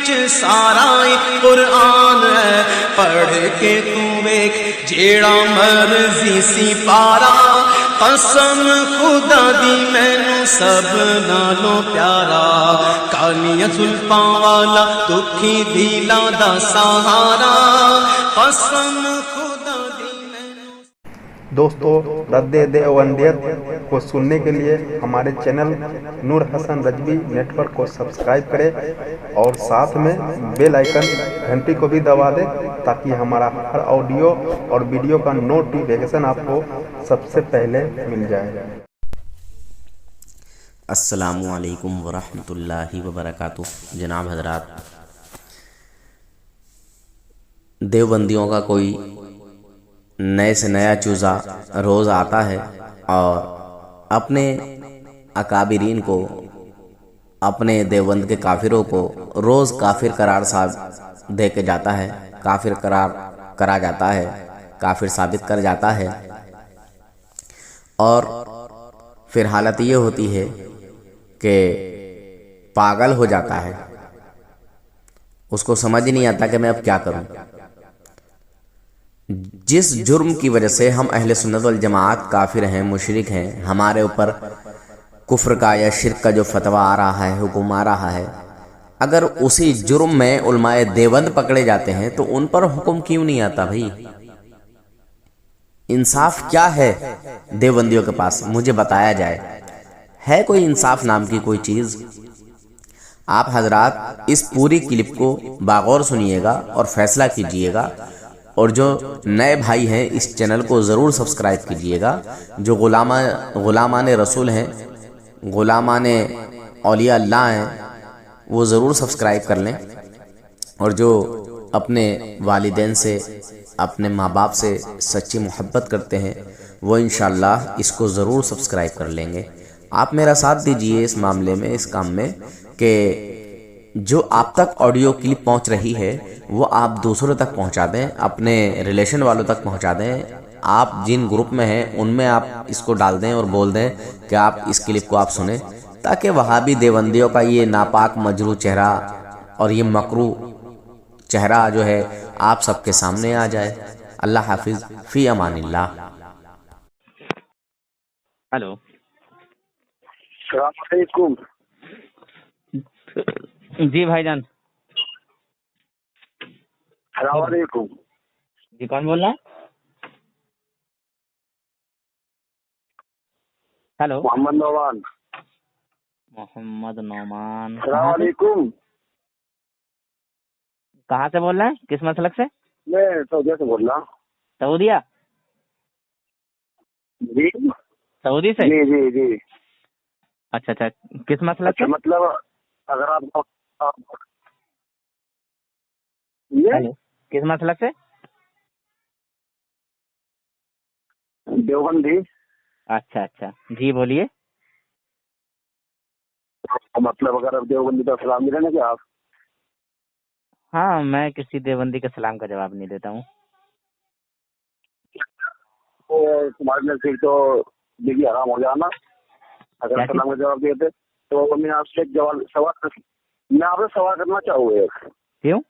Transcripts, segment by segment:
وچ سارا قرآن ہے، پڑھ کے تو ویکھ جیڑا مرضی سی پارا، قسم خدا دی مینوں سب نالوں پیارا، کالیاں زلفاں والا دکھی دلاں دا سہارا، قسم خدا دی مینوں۔ دوستو، رد دیوبندیت کو سننے کے لیے ہمارے چینل نور حسن رجوی نیٹ ورک کو سبسکرائب کریں اور ساتھ میں بیل آئیکن گھنٹی کو بھی دبا دیں تاکہ ہمارا ہر آڈیو اور ویڈیو کا نوٹیفیکیشن آپ کو سب سے پہلے مل جائے۔ السلام علیکم ورحمۃ اللہ وبرکاتہ۔ جناب حضرات، دیوبندیوں کا کوئی نئے سے نیا چوزا روز آتا ہے اور اپنے اکابرین کو، اپنے دیوبند کے کافروں کو روز کافر قرار دے کے جاتا ہے، کافر قرار کرا جاتا ہے، کافر ثابت کر جاتا ہے، اور پھر حالت یہ ہوتی ہے کہ پاگل ہو جاتا ہے، اس کو سمجھ نہیں آتا کہ میں اب کیا کروں۔ جس جرم کی وجہ سے ہم اہل سنت والجماعت کافر ہیں، مشرک ہیں، ہمارے اوپر کفر کا یا شرک کا جو فتویٰ آ رہا ہے، حکم آ رہا ہے، اگر اسی جرم میں علماء دیوبند پکڑے جاتے ہیں تو ان پر حکم کیوں نہیں آتا بھائی؟ انصاف کیا ہے دیوبندیوں کے پاس؟ مجھے بتایا جائے، ہے کوئی انصاف نام کی کوئی چیز؟ آپ حضرات اس پوری کلپ کو باغور سنیے گا اور فیصلہ کیجئے گا، اور جو نئے بھائی ہیں اس چینل کو ضرور سبسکرائب کیجئے گا، جو غلامان رسول ہیں، غلامان اولیاء اللہ ہیں، وہ ضرور سبسکرائب کر لیں، اور جو اپنے والدین سے، اپنے ماں باپ سے سچی محبت کرتے ہیں وہ انشاءاللہ اس کو ضرور سبسکرائب کر لیں گے۔ آپ میرا ساتھ دیجئے اس معاملے میں، اس کام میں، کہ جو آپ تک آڈیو کلپ پہنچ رہی ہے وہ آپ دوسروں تک پہنچا دیں، اپنے ریلیشن والوں تک پہنچا دیں، آپ جن گروپ میں ہیں ان میں آپ اس کو ڈال دیں اور بول دیں کہ آپ اس کلپ کو آپ سنیں، تاکہ وہابی دیوبندیوں کا یہ ناپاک مجروح چہرہ اور یہ مکروہ چہرہ جو ہے آپ سب کے سامنے آ جائے۔ اللہ حافظ، فی امان اللہ۔ ہلو، السلام علیکم۔ جی بھائی جان، السلام علیکم۔ جی کون بول رہا ہے؟ ہلو، محمد نعمان۔ محمد نعمان، السلام علیکم۔ کہاں سے بول رہے ہیں؟ کس مسلک سے؟ میں سعودیہ سے بول رہا ہوں۔ سعودیہ؟ جی سعودی سے؟ جی جی جی۔ اچھا اچھا، کس مسلک سے؟ مطلب اگر آپ ہلو، کس مسلک سے؟ دیوبندی۔ اچھا اچھا، جی بولیے۔ مطلب اگر آپ دیوبندی کا سلام ملے نا کہ آپ؟ ہاں، میں کسی دیوبندی کے سلام کا جواب نہیں دیتا ہوں۔ تو تمہارے نزدیک تو بیوی حرام ہو جانا اگر سلام کا جواب دیتے۔ تو میں آپ سے سوال کرنا چاہوں گا۔ کیوں؟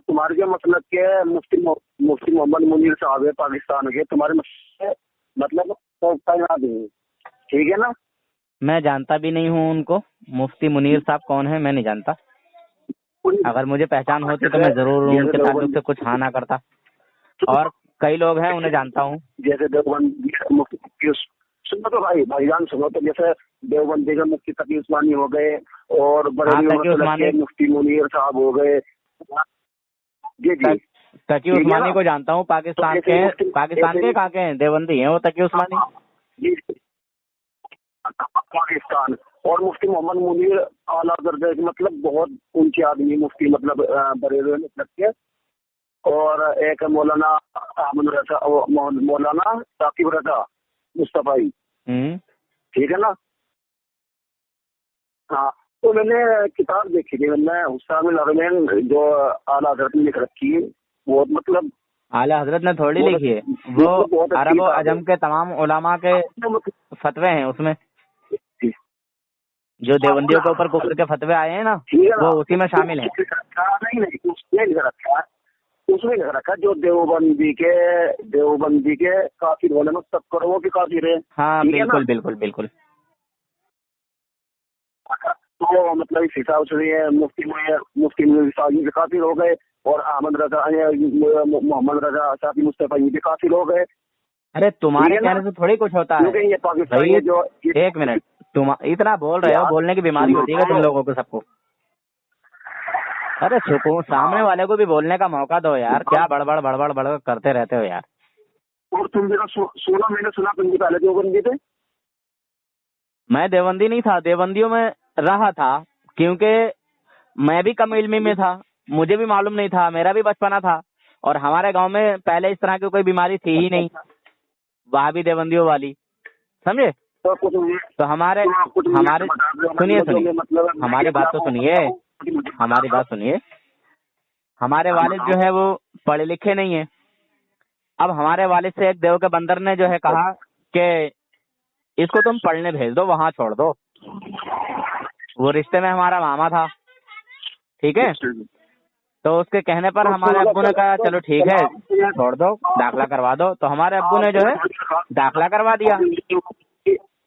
تمہارے جو مسلک کے مفتی محمد منیر صاحب ہے پاکستان کے، تمہارے مطلب ٹھیک ہے نا؟ میں جانتا بھی نہیں ہوں ان کو۔ مفتی منیر صاحب کون ہیں میں نہیں جانتا۔ اگر مجھے پہچان ہوتی تو میں ضرور ان کے تعلق سے کچھ ہاں نہ کرتا، اور کئی لوگ ہیں انہیں جانتا ہوں۔ جیسے دیوبند سنو تو بھائی جان سنو تو، جیسے دیوبندی کے مفتی تقی عثمانی ہو گئے، اور بڑے مفتی منیر صاحب ہو گئے۔ جی جی، تقی عثمانی کو جانتا ہوں، پاکستان کے کہاں کے ہیں؟ دیوبندی ہیں وہ تقی عثمانی؟ جی پاکستان۔ اور مفتی محمد منیر اعلیٰ درجے کے، مطلب بہت اونچے آدمی مفتی، مطلب بریلوی مطلب کے۔ اور ایک مولانا احمد رضا، مولانا ثاقب رضا مصطفی، ٹھیک ہے نا؟ ہاں، تو میں نے کتاب دیکھی تھی، میں حسام الحرمین جو اعلیٰ حضرت نے لکھ رکھی ہے، وہ مطلب اعلیٰ حضرت نے تھوڑی لکھی ہے، وہ عرب و عجم کے تمام علماء کے فتوے ہیں اس میں۔ जो देवबंदियों के ऊपर कुफर के फतवे आए हैं ना, वो उसी में शामिल है। नहीं, उसमें लिख रखा है, उसमें लिख रखा है जो देवबंदी के काफिर बोले ना, सब करो कि काफिर है। हाँ ठीक है ना? बिल्कुल बिल्कुल बिल्कुल। तो मतलब इस हिसाब से मुफ्ती साजी के काफिर हो गए, और अहमद रजा मोहम्मद रजा शाफी मुस्तफा ये भी काफिर हो गए। अरे तुम्हारे ठीक है ना? कहने से थोड़ी कुछ होता है क्योंकि ये पाकिस्तानी भाई। जो एक मिनट, तुम इतना बोल रहे हो, यार, बोलने की बीमारी होती है तुम लोगों को सबको। अरे सुकून, सामने वाले को भी बोलने का मौका दो यार, क्या बड़बड़ बड़बड़ बड़बड़ करते रहते हो यार। और तुम जरा सुना, मैंने सुना तुम भी पहले देवबंदी थे। मैं देवबंदी नहीं था, देवबंदियों में रहा था, क्योंकि मैं भी कम इल्मी में था, मुझे भी मालूम नहीं था, मेरा भी बचपना था, और हमारे गांव में पहले इस तरह की कोई बीमारी थी ही नहीं, वहाँ भी देवबंदियों वाली, समझे? तो कुछ तो हमारे सुनिए मतलब हमारी बात तो सुनिए, हमारी बात सुनिए। हमारे वालिद जो है वो पढ़े लिखे नहीं है। अब हमारे वालिद से एक देव के बंदर ने जो है कहा कि इसको तुम पढ़ने भेज दो, वहां छोड़ दो। वो रिश्ते में हमारा मामा था, ठीक है। तो उसके कहने पर हमारे अब्बू ने कहा चलो ठीक है, छोड़ दो, दाखिला करवा दो। तो हमारे अब्बू ने जो है दाखिला करवा दिया।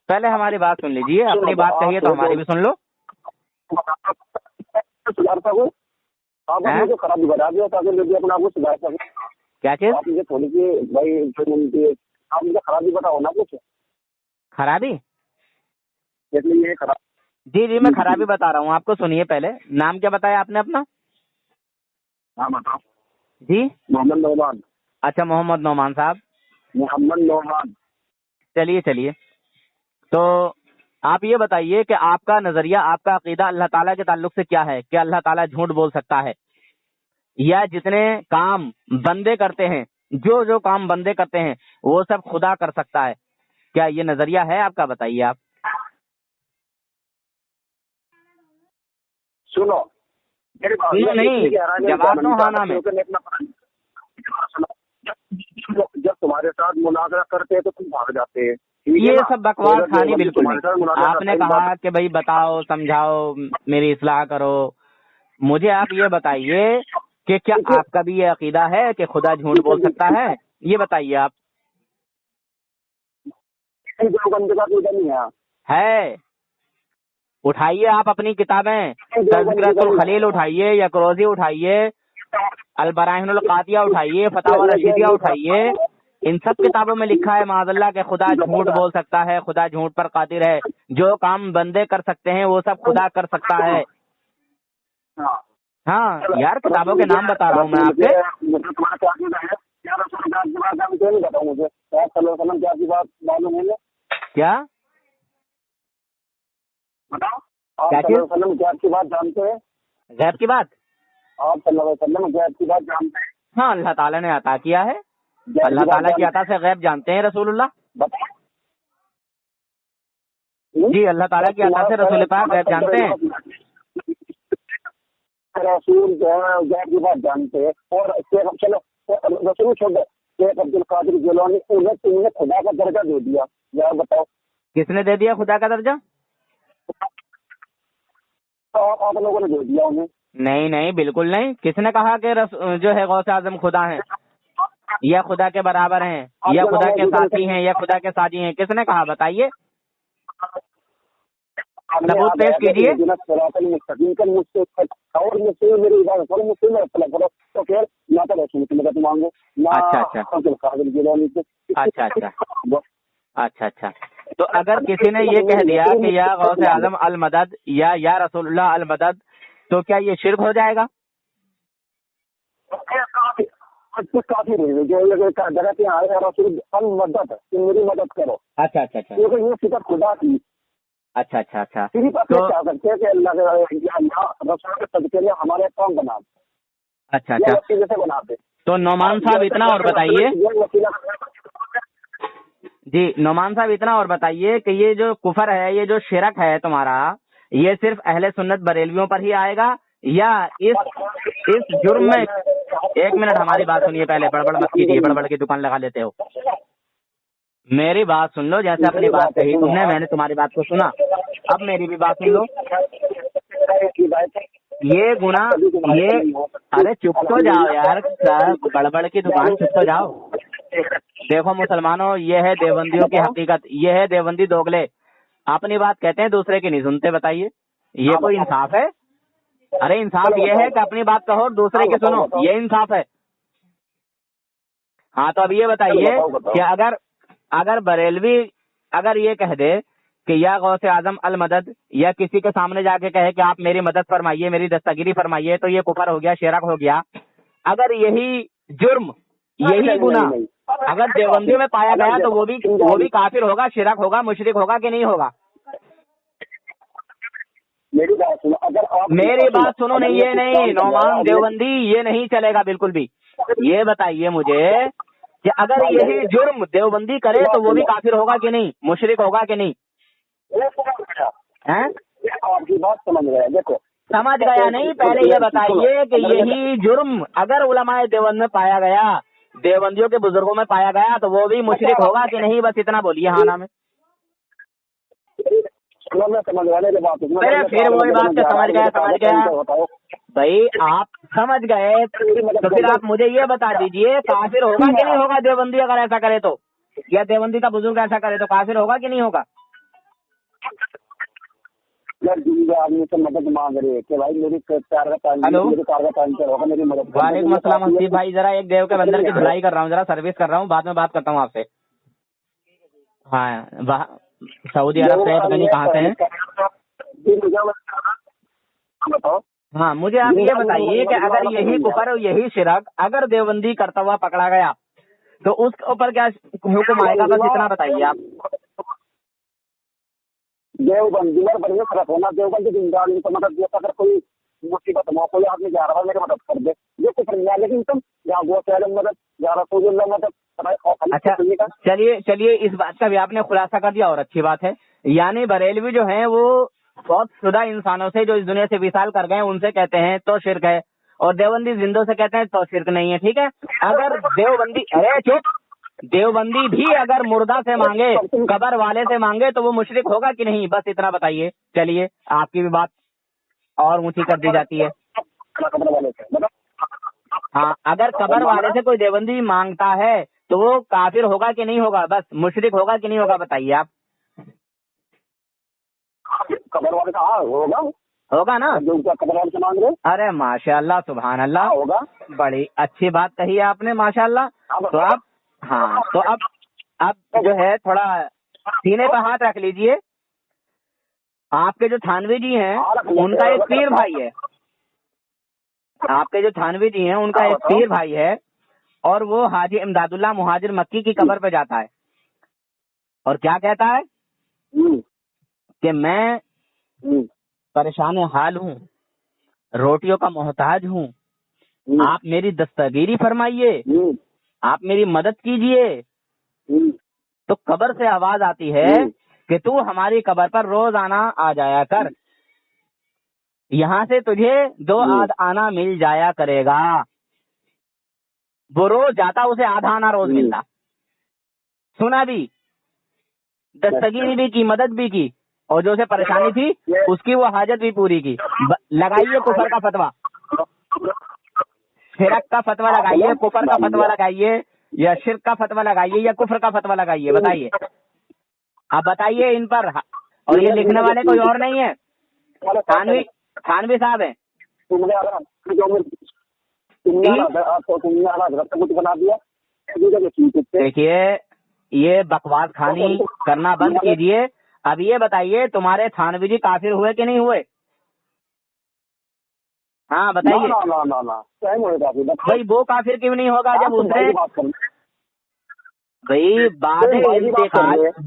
पहले हमारी बात सुन लीजिए, अपनी बात कहिए तो हमारी भी सुन लो। सुधारता हूँ, आप मुझे खराब बता दिया ताकि मैं भी अपना आपको सुधार सकूं। क्या चीज? आप मुझे थोड़ी सी भाई आप मुझे खराबी बताओ ना कुछ। खराबी? जैसे ये खराब। जी जी, मैं खराबी बता रहा हूँ आपको, सुनिए। पहले नाम क्या बताया आपने अपना? हाँ बताओ जी, मोहम्मद नौमान। अच्छा, मोहम्मद नौमान साहब। मोहम्मद नौमान। चलिए चलिए, तो आप ये बताइए कि आपका नजरिया, आपका अकीदा अल्लाह ताला के ताल्लुक से क्या है? क्या अल्लाह ताला झूठ बोल सकता है? या जितने काम बंदे करते हैं, जो जो काम बंदे करते हैं, वो सब खुदा कर सकता है? क्या ये नजरिया है आपका? बताइए आप। सुनो मेरी बात, नहीं, जवाब दो हाँ ना में। जब तुम्हारे साथ मुनाजरा करते हैं तो तुम भाग जाते हैं। ये सब बकवास खानी बिल्कुल नहीं। आपने कहा कि भाई बताओ, समझाओ, मेरी इस्लाह करो। मुझे आप ये बताइए कि क्या आपका भी ये अकीदा है कि खुदा झूठ बोल सकता है? ये बताइए आप। है, उठाइए आप अपनी किताबें, तज़किरतुल खलील उठाइए, यकरोज़ी उठाइए, अल बराहिनुल कातिया उठाइए, फतावा रशीदिया उठाइए। इन सब किताबों में लिखा है माज़अल्लाह के खुदा झूठ बोल सकता है, खुदा झूठ पर कादिर है। जो काम बंदे कर सकते हैं वो सब खुदा कर सकता है। हाँ यार, किताबों के नाम बता रहा हूँ मैं आपके। क्या क्या की बात जानते हैं? गैब की बात? आप सल्लल्लाहु अलैहि वसल्लम गैब की बात जानते हैं? हाँ, अल्लाह ताला ने अता किया है। अल्लाह ताला की अता से गैब जानते हैं रसूलुल्लाह। जी, अल्लाह ताला की अता से रसूल पाक गैब जानते हैं। रसूल जो है गैब की बात जानते हैं। और चलो रसूल छोड़ो, शेख अब्दुल कादिर जिलानी उन्हें खुदा का दर्जा दे दिया। यार बताओ किसने दे दिया खुदा का दर्जा? आप लोगों ने दे दिया उन्हें। नहीं नहीं, बिल्कुल नहीं। किसने कहा कि जो है गौसे आजम खुदा हैं, या खुदा के बराबर हैं, या खुदा के साथी हैं, या खुदा के साजी हैं? किसने कहा? बताइए, सबूत पेश कीजिए। अच्छा अच्छा अच्छा अच्छा। तो अगर किसी ने ये कह दिया कि या गौसे आजम अल मदद या रसूलुल्लाह अल मदद, तो क्या ये शिर्क हो जाएगा? काफी जो जगह पे आए रसूल अल मदद, मेरी मदद करो। अच्छा अच्छा अच्छा, क्योंकि ये सिर्फ खुदा की। अच्छा अच्छा अच्छा। तो क्या करते हैं कि अल्लाह रसूल के सदके में हमारे काम बना। अच्छा अच्छा, जैसे बनाते। तो नौमान साहब इतना और बताइए जी, नौमान साहब इतना और बताइए कि ये जो कुफर है, ये जो शिरक है तुम्हारा, ये सिर्फ अहले सुन्नत बरेलवियों पर ही आएगा, या इस जुर्म में? एक मिनट, हमारी बात सुनिए पहले, बड़बड़ मत कीजिए, बड़बड़ की दुकान लगा लेते हो। मेरी बात सुन लो, जैसे अपनी बात कही तुमने, मैंने तुम्हारी बात को सुना। अब मेरी भी बात सुन लो। ये गुनाह ये, अरे चुप तो जाओ यार, बड़बड़ की दुकान, चुप तो जाओ। देखो मुसलमानों, ये है देवबंदियों की हकीकत, ये है देवबंदी दोगले। अपनी बात कहते हैं, दूसरे की नहीं सुनते। बताइए, ये कोई इंसाफ है? अरे इंसाफ ये है कि अपनी बात कहो, दूसरे की सुनो, ये इंसाफ है? हाँ, तो अब ये बताइए कि अगर बरेलवी अगर ये कह दे कि या गौसे आजम अल मदद, या किसी के सामने जाके कहे कि आप मेरी मदद फरमाइए, मेरी दस्तगिरी फरमाइए, तो ये कुफर हो गया, शिरक हो गया। अगर यही जुर्म, यही गुनाह अगर देवबंदियों में पाया गया तो वो भी काफिर होगा, शिरक होगा, मुशरिक होगा कि नहीं होगा? मेरी बात सुनो, मेरी बात सुनो, नहीं ये नहीं, नौमान देवबंदी, ये नहीं चलेगा बिल्कुल भी। ये बताइए मुझे कि अगर यही जुर्म देवबंदी करे तो वो भी काफिर होगा कि नहीं, मुशरिक होगा कि नहीं? हैं? आपकी बात समझ गया। देखो, समझ गया नहीं, पहले ये बताइए कि यही जुर्म अगर उलमाए देवबंद में पाया गया, देवबंदियों के बुजुर्गों में पाया गया, तो वो भी मुशरिक होगा कि नहीं? बस इतना बोलिए हाँ ना में। समझ गया बात। फिर वही बात के समझ गया भाई, आप समझ गए तो फिर आप मुझे ये बता दीजिए, काफिर होगा कि नहीं होगा देवबंदी अगर ऐसा करे तो? या देवबंदी का बुजुर्ग ऐसा करे तो काफिर होगा कि नहीं होगा? आदमी से मदद मांग रहे कि भाई मेरी कार का पंचर होगा, मेरी मदद। वालेकुम अस्सलाम हसीब भाई, जरा एक देव के बंदर की धुलाई कर रहा हूँ, जरा सर्विस कर रहा हूँ, बाद में बात करता हूँ आपसे। हाँ, सऊदी अरब से पता नहीं कहाँ से हैं। बताओ। हाँ, मुझे आप ये बताइए कि अगर यही कुफर और यही शिरक अगर देवबंदी करता हुआ पकड़ा गया तो उसके ऊपर क्या हुक्म आएगा? बस इतना बताइए आप। देवबंदी में बढ़िया खराब होना, देवबंदी जिंदानी को मदद दिया, अगर कोई मुसीबत हो, कोई आदमी जा रहा है मेरी मदद कर दे, ये कुछ नहीं है। लेकिन तुम या गो से मदद, या रसूलुल्लाह मदद। अच्छा, चलिए इस बात का भी आपने खुलासा कर दिया और अच्छी बात है। यानी बरेलवी जो है वो बहुत शुदा इंसानों से जो इस दुनिया से विशाल कर गए उनसे कहते हैं तो शिरक है, और देवबंदी जिंदों से कहते हैं तो शिरक नहीं है। ठीक है, अगर देवबंदी, अरे चुप, देवबंदी भी अगर मुर्दा से मांगे, कबर वाले से मांगे, तो वो मुशरिक होगा कि नहीं? बस इतना बताइए। चलिए, आपकी भी बात और ऊंची कर दी जाती है। हाँ, अगर कबर वाले से कोई देवबंदी मांगता है तो वो काफिर होगा कि नहीं होगा? बस मुशरिक होगा कि नहीं होगा बताइए आप। कबर वाले का होगा ना? जो कबर वाले से मांग रहे। अरे माशाअल्लाह, सुभान अल्लाह, होगा। बड़ी अच्छी बात कही है आपने, माशाअल्लाह। तो आप, हाँ, तो अब जो है थोड़ा सीने पर हाथ रख लीजिए। आपके जो थानवी जी हैं उनका एक पीर भाई है, आपके जो थानवी जी हैं उनका एक पीर भाई है, और वो हाजी इमदादुल्लाह मुहाजिर मक्की की कब्र पे जाता है और क्या कहता है कि मैं परेशान हाल हूँ, रोटियों का मोहताज हूँ, आप मेरी दस्तगीरी फरमाइए, आप मेरी मदद कीजिए। तो कब्र से आवाज आती है कि तू हमारी कब्र पर रोज आना आ जाया कर, यहाँ से तुझे 2 आध आना मिल जाया करेगा। वो रोज जाता, उसे आधा आना रोज मिलता। सुना भी, दस्तगीरी भी की, मदद भी की, और जो उसे परेशानी थी उसकी वो हाजत भी पूरी की। लगाइए कुफर का फतवा, शिरक का फतवा लगाइए, कुफर का फतवा लगाइए, या शिरक का फतवा लगाइए, या कुफर का फतवा लगाइए। बताइए, आप बताइए इन पर। और ये लिखने वाले कोई और नहीं है, थानवी साहब है। देखिए, ये बकवास खानी करना बंद कीजिए। अब ये बताइए, तुम्हारे थानवी जी काफिर हुए कि नहीं हुए? हाँ बताइए। भाई वो काफिर क्यों नहीं होगा जब उसने, भाई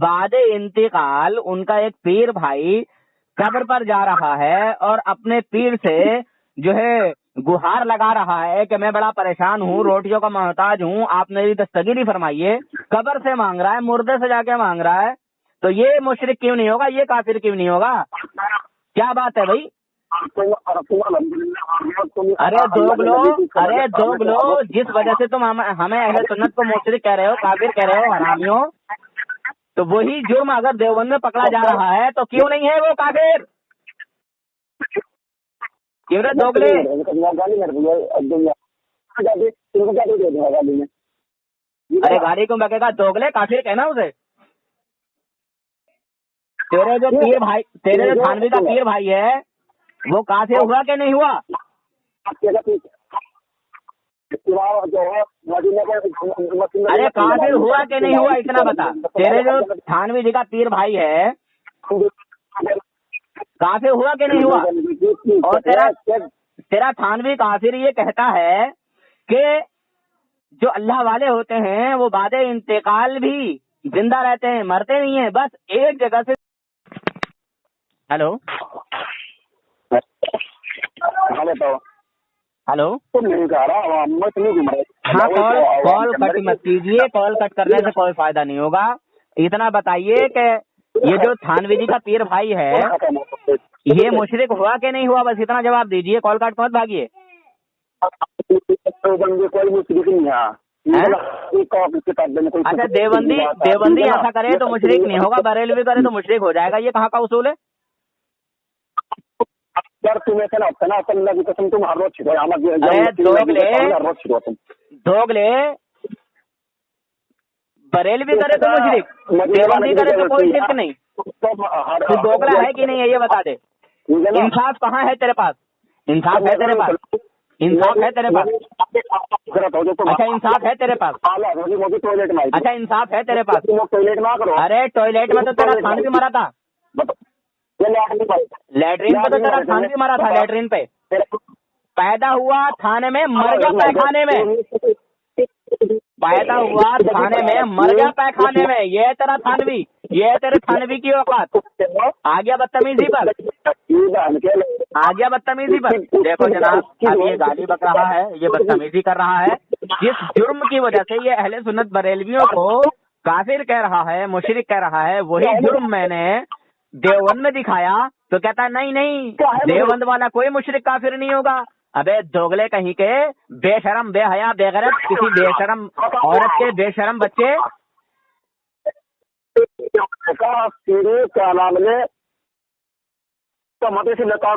बाद इंतकाल उनका एक पीर भाई कब्र पर जा रहा है और अपने पीर से जो है गुहार लगा रहा है कि मैं बड़ा परेशान हूँ, रोटियों का मोहताज हूँ, आप मेरी दस्तगीरी फरमाइए। कब्र से मांग रहा है, मुर्दे से जाके मांग रहा है, तो ये मुशरिक क्यों नहीं होगा? ये काफिर क्यों नहीं होगा? क्या बात है भाई? अरे दोगलो, जिस वजह से तुम हमें अहले सुन्नत को मुशरिक कह रहे हो, काफिर कह रहे हो, हरामियों, तो वही जुर्म अगर देवबंद में पकड़ा जा रहा है तो क्यों नहीं है वो काफिर? क्यों रे दोगले? अरे गाली क्यों बकेगा? दोगले काफिर कहना उसे। तेरे जो पीर भाई, तेरे जो थानवी का पीर भाई है वो काफिर हुआ कि नहीं हुआ? अरे काफिर हुआ कि नहीं हुआ इतना बता। तेरे जो थानवी जी का पीर भाई है काफिर हुआ कि नहीं हुआ? और तेरा थानवी काफिर ये कहता है कि जो अल्लाह वाले होते हैं वो बादे इंतकाल भी जिंदा रहते हैं, मरते नहीं है, बस एक जगह से। हेलो हेलो, हाँ कॉल कट मत कीजिए, कॉल कट करने से कोई फायदा नहीं होगा। इतना बताइए कि ये जो थानवी जी का पीर भाई है ये मुशरिक हुआ कि नहीं हुआ, बस इतना जवाब दीजिए, कॉल काट मत भागिए। अच्छा देवबंदी ऐसा करे तो मुशरिक नहीं होगा, बरेलवी करे तो मुशरिक हो जाएगा, ये कहाँ का उसूल है? दोगले बरेलवी करे तो मुशरिक, देवबंदी करे तो कोई शिरक नहीं। तू दोगला है कि नहीं है ये बता दे। इंसाफ कहाँ है तेरे पास? इंसाफ है तेरे पास? इंसाफ है तेरे पास? अच्छा इंसाफ है तेरे पास? अच्छा इंसाफ है तेरे पास? अरे टॉयलेट में तो तेरा थान भी मरा था, लैटरिन पे तो तेरा थान भी मरा था, लैटरिन पे पैदा हुआ, थाने में मर गया पैखाने में, पैदा हुआ थाने में मर गया पैखाने में, ये तेरा थानवी, ये तेरे थानवी की औकात। आ गया बदतमीजी पर, आ गया बदतमीजी पर। देखो जनाब अब ये गाली बक रहा है, ये बदतमीजी कर रहा है, जिस जुर्म की वजह से ये अहले सुन्नत बरेलवियों को काफिर कह रहा है, मुशरिक कह रहा है, वही जुर्म मैंने देवबंद में दिखाया तो कहता नहीं नहीं देवबंद वाला कोई मुशरिक काफिर नहीं होगा। अबे दोगले कहीं के, बेशरम बेहया बेगैरत, किसी बेशरम औरत के बेशरम बच्चे।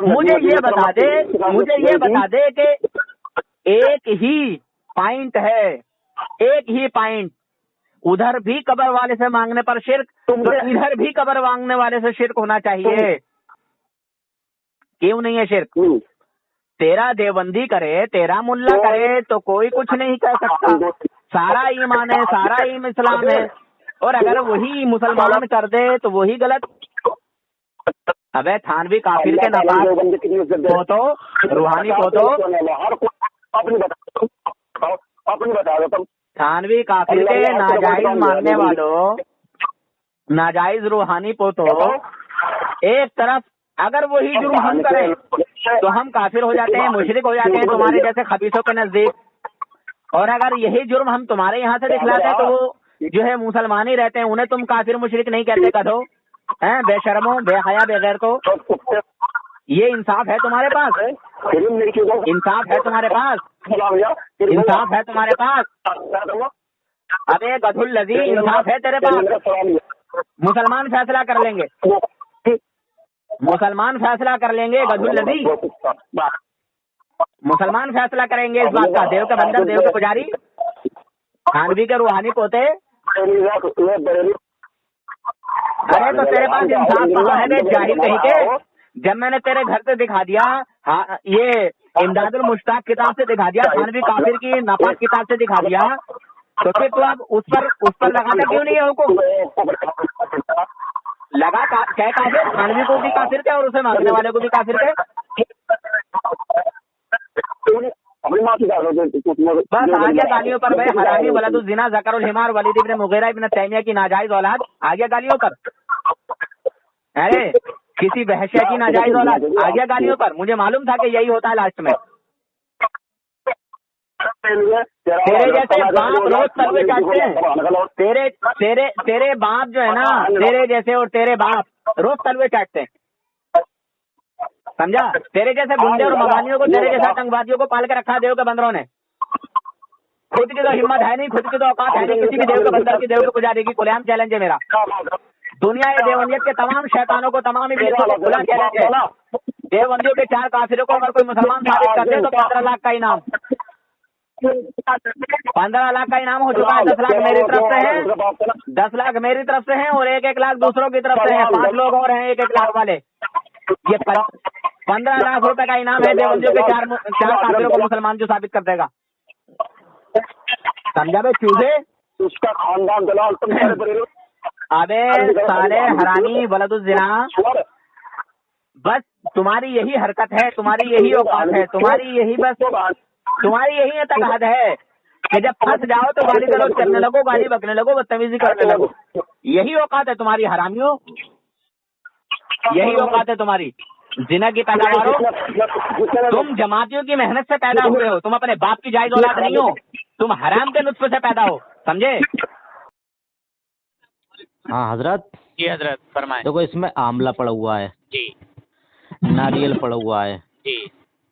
मुझे ये बता दे कि एक ही पॉइंट है, एक ही पॉइंट, उधर भी कब्र वाले से मांगने पर शिर्क, तो इधर भी कब्र मांगने वाले से शिर्क होना चाहिए, क्यों नहीं है शिर्क? तेरा देवबंदी करे, तेरा मुल्ला करे तो कोई कुछ नहीं कह सकता, सारा ईमान है, सारा इस्लाम है, और अगर वही मुसलमान कर दे तो वही गलत। अबे थानवी काफिर के नापाक पोतो, रूहानी पोतो, थानवी काफिर के नाजायज मानने वालों, नाजायज रूहानी पोतो, एक तरफ अगर वही जुर्म हम करें तो हम काफिर हो जाते हैं, मुशरिक हो जाते हैं तुम्हारे जैसे खबीसों के नजदीक, और अगर यही जुर्म हम तुम्हारे यहाँ से दिखलाते हैं तो वो जो है मुसलमान ही रहते हैं, उन्हें तुम काफिर मुशरिक नहीं कहते, कहो हैं बेशरमो बेहया बेगैर को। ये इंसाफ है तुम्हारे पास? इंसाफ है तुम्हारे पास? इंसाफ है तुम्हारे पास? अबे गधुल लजी, इंसाफ है तेरे पास? मुसलमान फैसला कर लेंगे, मुसलमान फैसला कर लेंगे गधुल लजी, मुसलमान फैसला करेंगे इस बात का, देव के बंदर, देव के पुजारी, थानवी के रूहानी पोते। अरे तो तेरे पास इंसाफ कहाँ है जाहिल कहीं के? जब मैंने तेरे घर से दिखा दिया, हाँ ये इमदादुल मुश्ताक किताब से दिखा दिया, थानवी काफिर की नापाक किताब से दिखा दिया, तो फिर तो अब उस पर लगाता क्यों नहीं है हुकुम? लगा क्या काफिर? थानवी को भी काफिर थे और उसे मांगने वाले को भी काफिर थे। बस आ गया गालियों पर भाई, हरामी वलदुज़ ज़िना ज़करुल हिमार वलीद इब्न मुगीरा इब्न तैमिया की नाजायज औलाद, आ गया गालियों पर। अरे किसी वहशिया की नाजायज औलाद, आ गया गालियों पर। मुझे मालूम था कि यही होता है लास्ट में। तेरे जैसे बाप रोज तलवे चाटते हैं, तेरे बाप जो है ना, तेरे जैसे और तेरे बाप रोज तलवे चाटते हैं, समझा? तेरे जैसे गुंडे और मवालियों को, तेरे जैसे आतंकवादियों को पाल के रखा देव के बंदरों ने। खुद की तो हिम्मत है नहीं, खुद की तो औकात है नहीं किसी भी देव के बंदर की देव के पुजारी की। खुलेआम चैलेंज है मेरा, दुनिया ये देवंदियत के तमाम शैतानों को, तमाम ही बिल्कुल खुला चैलेंज है। देवबंदियों के 4 काफिरों को अगर कोई मुसलमान साबित कर दे तो 15 लाख का इनाम, 15 लाख का इनाम हो चुका है। 10 लाख मेरी तरफ से है, 10 लाख मेरी तरफ से हैं और 1-1 लाख दूसरों की तरफ से हैं। 5 लोग और हैं 1-1 लाख वाले। ये 15 लाख रुपए का इनाम है देवबंदियों के 4 काफिरों को मुसलमान जो साबित कर देगा। समझा बे चूजे, उसका खानदान दलाल तुम अबे साले हरामी वलदुज़्ज़िना, बस तुम्हारी यही हरकत है, तुम्हारी यही औकात है, तुम्हारी यही तकहद है कि जब फंस जाओ तो गाली गलौज करने लगो, गाली बकने लगो, बदतमीजी करने लगो। यही औकात है तुम्हारी हरामियों, यही औकात है तुम्हारी। जिना की पैदावारों, तुम जमातियों की मेहनत से पैदा हुए हो, तुम अपने बाप की जायज औलाद नहीं हो, तुम हराम के नुत्फे से पैदा हो, समझे? हाँ हजरत। जी हजरत फरमाएं। देखो इसमें आंवला पड़ा हुआ है जी, नारियल पड़ा हुआ है जी,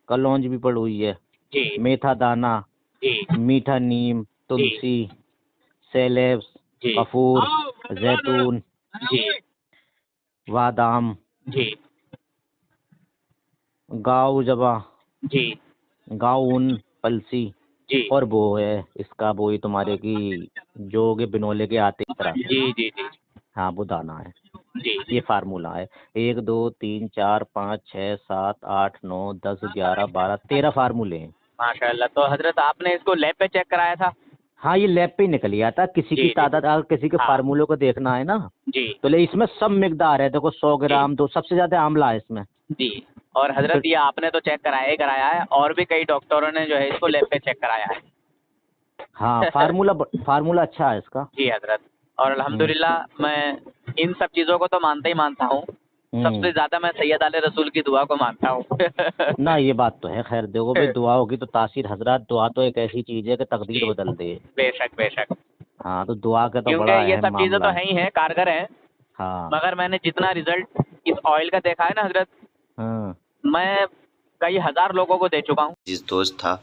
कलौंज भी पड़ी हुई है जी, मेथा मेथा दाना जी, मीठा नीम तुलसी सेलेब्स जी, कपूर जैतून जी, बादाम जी, गाँव जबा जी, गाँव ऊन पलसी जी, और वो है इसका वो ही तुम्हारे की जो के बिनोले के आते हैं तरह। जी, जी, जी, हाँ वो दाना है, जी, ये फार्मूला है। 1 2 3 4 5 6 7 8 9 10 11 12 13 फार्मूले हैं। माशाल्लाह। तो हजरत आपने इसको लैब पे चेक कराया था? हाँ ये लैब पे ही निकल गया था। किसी जी, की जी। तादाद अगर किसी के हाँ। फार्मूलों को देखना है ना जी, तो ले इसमें सब मिकदार है। देखो 100 ग्राम तो सबसे ज्यादा आंवला है इसमें। जी। और हजरत ये आपने तो चेक कराया ही कराया है, और भी कई डॉक्टरों ने जो है इसको लैब पे चेक कराया है। हाँ फार्मूला अच्छा है इसका। जी हजरत। और अल्हम्दुलिल्लाह मैं इन सब चीज़ों को तो मानता ही मानता हूँ, सबसे ज़्यादा मैं सैयद आले रसूल की दुआ को मानता हूँ। ना ये बात तो है। खैर देखो भाई दुआ होगी तो तासीर हजरत, दुआ तो एक ऐसी चीज है कि तकदीर जी। बदल दे। बेशक बेशक, हाँ तो दुआ का तो क्योंकि बड़ा ये अहम सब चीज़ें तो मामला है ही हैं, कारगर हैं, हाँ मगर मैंने जितना रिजल्ट इस ऑयल का देखा है ना हजरत, हाँ मैं कई हज़ार लोगों को दे चुका हूँ। जिस दोस्त था,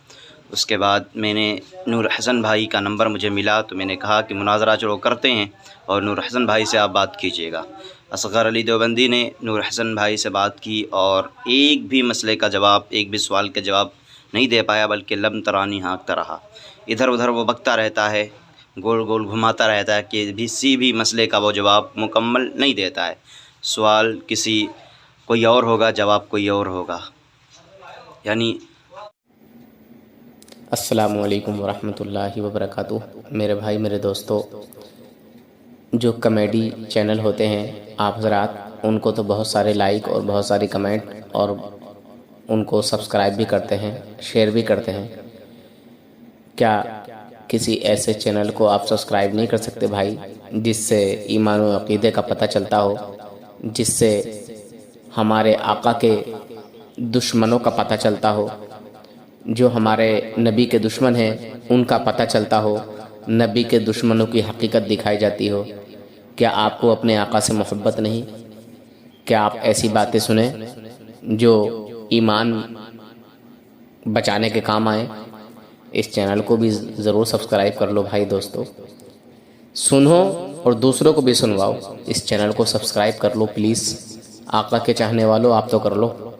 उसके बाद मैंने नूर हसन भाई का नंबर मुझे मिला तो मैंने कहा कि मुनाजरा चलो करते हैं और नूर हसन भाई से आप बात कीजिएगा। असगर अली देवबंदी ने नूर हसन भाई से बात की और एक भी मसले का जवाब, एक भी सवाल का जवाब नहीं दे पाया, बल्कि लम तरानी हाँकता रहा। इधर उधर वो बकता रहता है, गोल गोल घुमाता रहता है कि किसी भी मसले का वो जवाब मुकम्मल नहीं देता है। सवाल किसी कोई और होगा, जवाब कोई और होगा। यानी अस्सलामुअलैकुम वरहमतुल्लाहि वबरकातुह। मेरे भाई मेरे दोस्तों, जो कॉमेडी चैनल होते हैं आप हज़रात, उनको तो बहुत सारे लाइक और बहुत सारी कमेंट और उनको सब्सक्राइब भी करते हैं, शेयर भी करते हैं। क्या किसी ऐसे चैनल को आप सब्सक्राइब नहीं कर सकते भाई, जिससे ईमान और अक़ीदे का पता चलता हो, जिससे हमारे आका के दुश्मनों का पता चलता हो, जो हमारे नबी के दुश्मन हैं उनका पता चलता हो, नबी के दुश्मनों की हकीकत दिखाई जाती हो। क्या आपको अपने आका से मोहब्बत नहीं? क्या आप ऐसी बातें सुने जो ईमान बचाने के काम आए? इस चैनल को भी ज़रूर सब्सक्राइब कर लो भाई दोस्तों। सुनो और दूसरों को भी सुनवाओ। इस चैनल को सब्सक्राइब कर लो प्लीज़। आका के चाहने वालों, आप तो कर लो।